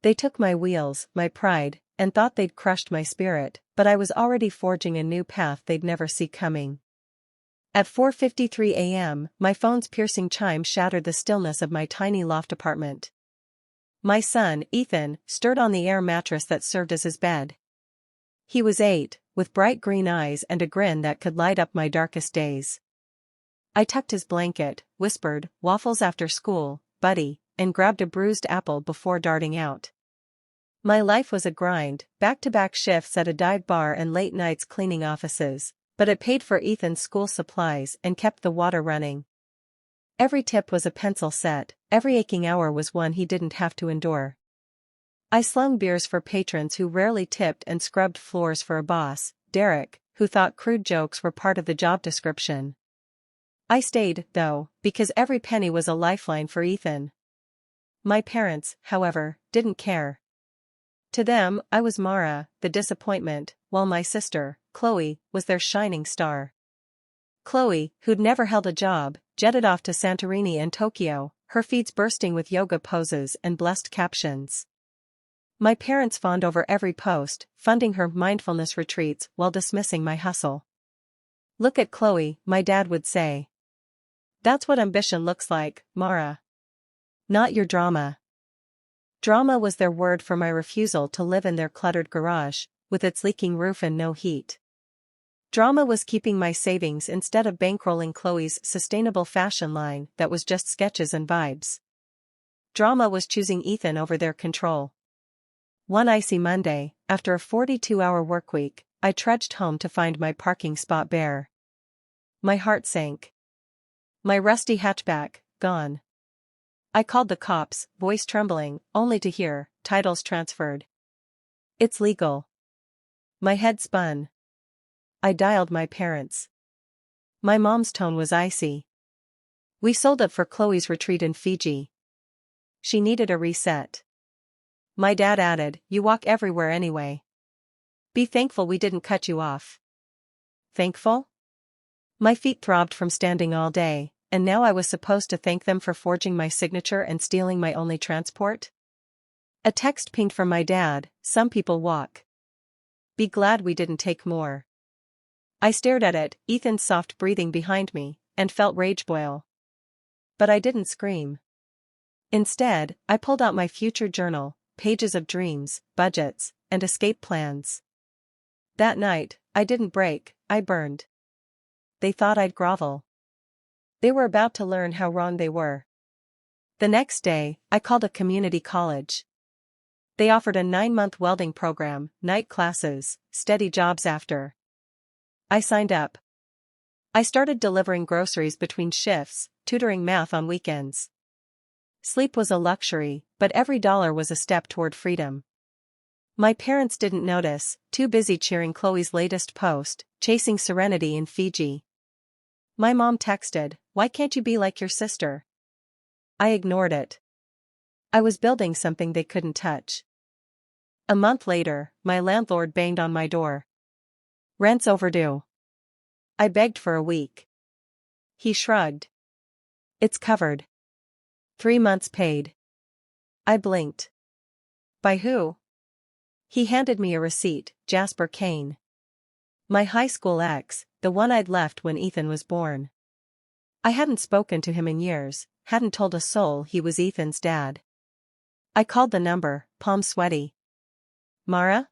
They took my wheels, my pride, and thought they'd crushed my spirit, but I was already forging a new path they'd never see coming. At 4:53 a.m., my phone's piercing chime shattered the stillness of my tiny loft apartment. My son, Ethan, stirred on the air mattress that served as his bed. He was 8, with bright green eyes and a grin that could light up my darkest days. I tucked his blanket, whispered, "Waffles after school, buddy," and grabbed a bruised apple before darting out. My life was a grind, back-to-back shifts at a dive bar and late nights cleaning offices, but it paid for Ethan's school supplies and kept the water running. Every tip was a pencil set, every aching hour was one he didn't have to endure. I slung beers for patrons who rarely tipped and scrubbed floors for a boss, Derek, who thought crude jokes were part of the job description. I stayed, though, because every penny was a lifeline for Ethan. My parents, however, didn't care. To them, I was Mara, the disappointment, while my sister, Chloe, was their shining star. Chloe, who'd never held a job, jetted off to Santorini and Tokyo, her feeds bursting with yoga poses and blessed captions. My parents fawned over every post, funding her mindfulness retreats while dismissing my hustle. "Look at Chloe," my dad would say. "That's what ambition looks like, Mara. Not your drama." Drama was their word for my refusal to live in their cluttered garage, with its leaking roof and no heat. Drama was keeping my savings instead of bankrolling Chloe's sustainable fashion line that was just sketches and vibes. Drama was choosing Ethan over their control. One icy Monday, after a 42-hour workweek, I trudged home to find my parking spot bare. My heart sank. My rusty hatchback, gone. I called the cops, voice trembling, only to hear, "Titles transferred. It's legal." My head spun. I dialed my parents. My mom's tone was icy. "We sold it for Chloe's retreat in Fiji. She needed a reset." My dad added, "You walk everywhere anyway. Be thankful we didn't cut you off." Thankful? My feet throbbed from standing all day, and now I was supposed to thank them for forging my signature and stealing my only transport? A text pinged from my dad, "Some people walk. Be glad we didn't take more." I stared at it, Ethan's soft breathing behind me, and felt rage boil. But I didn't scream. Instead, I pulled out my future journal, pages of dreams, budgets, and escape plans. That night, I didn't break, I burned. They thought I'd grovel. They were about to learn how wrong they were. The next day, I called a community college. They offered a 9-month welding program, night classes, steady jobs after. I signed up. I started delivering groceries between shifts, tutoring math on weekends. Sleep was a luxury, but every dollar was a step toward freedom. My parents didn't notice, too busy cheering Chloe's latest post, chasing serenity in Fiji. My mom texted, "Why can't you be like your sister?" I ignored it. I was building something they couldn't touch. A month later, my landlord banged on my door. "Rent's overdue." I begged for a week. He shrugged. "It's covered. 3 months paid." I blinked. "By who?" He handed me a receipt, Jasper Kane. My high school ex, the one I'd left when Ethan was born. I hadn't spoken to him in years, hadn't told a soul he was Ethan's dad. I called the number, palms sweaty. "Mara?"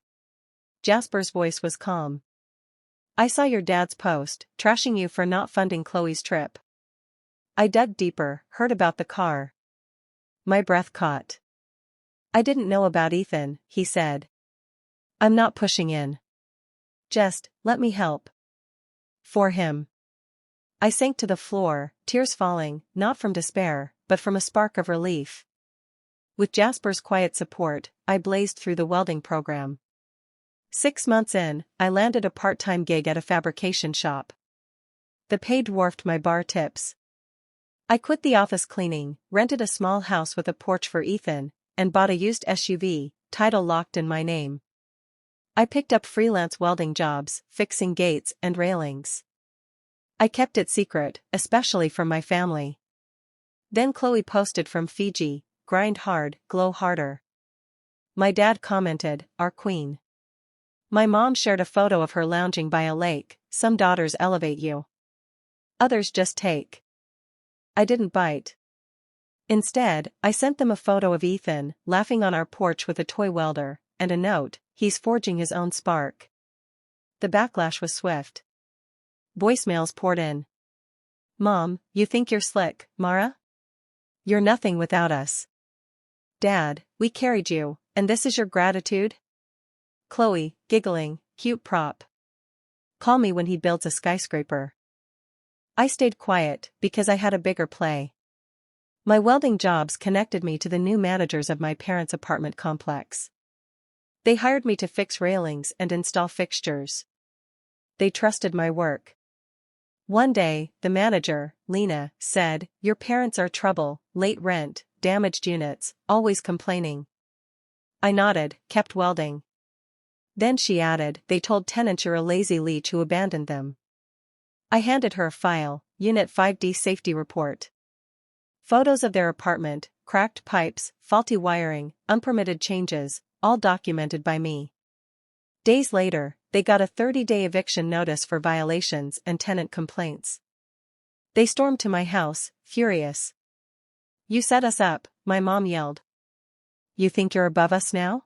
Jasper's voice was calm. "I saw your dad's post, trashing you for not funding Chloe's trip." I dug deeper, heard about the car. My breath caught. "I didn't know about Ethan," he said. "I'm not pushing in. Just, let me help. For him." I sank to the floor, tears falling, not from despair, but from a spark of relief. With Jasper's quiet support, I blazed through the welding program. 6 months in, I landed a part-time gig at a fabrication shop. The pay dwarfed my bar tips. I quit the office cleaning, rented a small house with a porch for Ethan, and bought a used SUV, title locked in my name. I picked up freelance welding jobs, fixing gates and railings. I kept it secret, especially from my family. Then Chloe posted from Fiji, "Grind hard, glow harder." My dad commented, "Our queen." My mom shared a photo of her lounging by a lake. Some daughters elevate you. Others just take. I didn't bite. Instead, I sent them a photo of Ethan, laughing on our porch with a toy welder, and a note, "He's forging his own spark." The backlash was swift. Voicemails poured in. "Mom, you think you're slick, Mara? You're nothing without us. Dad, we carried you, and this is your gratitude?" Chloe, giggling, "Cute prop. Call me when he builds a skyscraper." I stayed quiet, because I had a bigger play. My welding jobs connected me to the new managers of my parents' apartment complex. They hired me to fix railings and install fixtures. They trusted my work. One day, the manager, Lena, said, "Your parents are trouble, late rent, damaged units, always complaining." I nodded, kept welding. Then she added, "They told tenants you're a lazy leech who abandoned them." I handed her a file, Unit 5D Safety Report. Photos of their apartment, cracked pipes, faulty wiring, unpermitted changes, all documented by me. Days later, they got a 30-day eviction notice for violations and tenant complaints. They stormed to my house, furious. "You set us up," my mom yelled. "You think you're above us now?"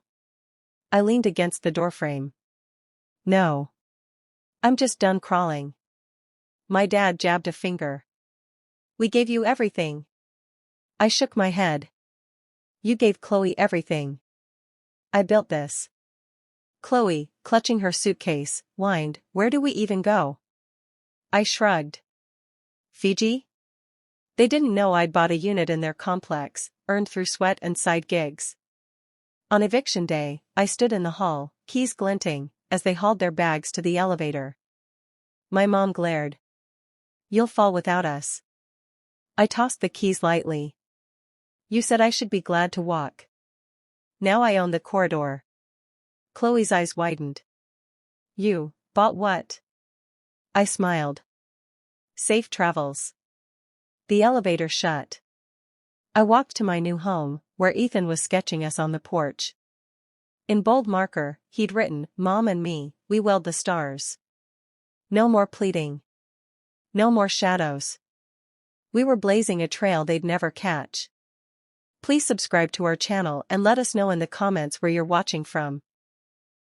I leaned against the doorframe. "No. I'm just done crawling." My dad jabbed a finger. "We gave you everything." I shook my head. "You gave Chloe everything. I built this." Chloe, clutching her suitcase, whined, "Where do we even go?" I shrugged. "Fiji?" They didn't know I'd bought a unit in their complex, earned through sweat and side gigs. On eviction day, I stood in the hall, keys glinting, as they hauled their bags to the elevator. My mom glared. "You'll fall without us." I tossed the keys lightly. "You said I should be glad to walk. Now I own the corridor." Chloe's eyes widened. "You bought what?" I smiled. "Safe travels." The elevator shut. I walked to my new home, where Ethan was sketching us on the porch. In bold marker, he'd written, "Mom and me, we weld the stars." No more pleading. No more shadows. We were blazing a trail they'd never catch. Please subscribe to our channel and let us know in the comments where you're watching from.